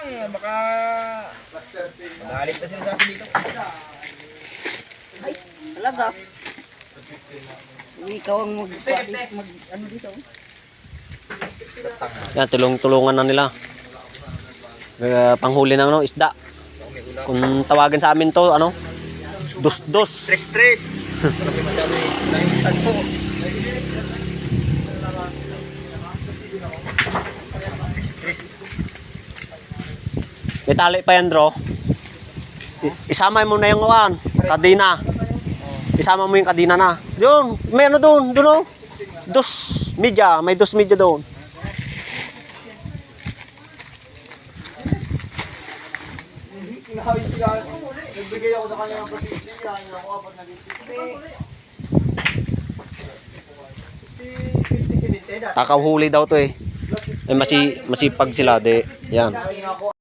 Baka magalit na sila sa atin dito. Ay, talaga. Ikaw ang ano dito. Yan, tulong-tulungan na nila. Panghuli ng ano, isda. Kung tawagin sa amin to, ano? Dos-dos. Stress. Marami masyado naisan po. Stress. May tali pa yan, bro. Isama mo na yung kadina. Isama mo yung kadina na. Yun, may ano doon, oh. May dos media doon. Nagbigay ako sa kanya ng pasisli. Kaya ako apat na dito. Takaw huli daw to eh. Masipag sila, de. Yan.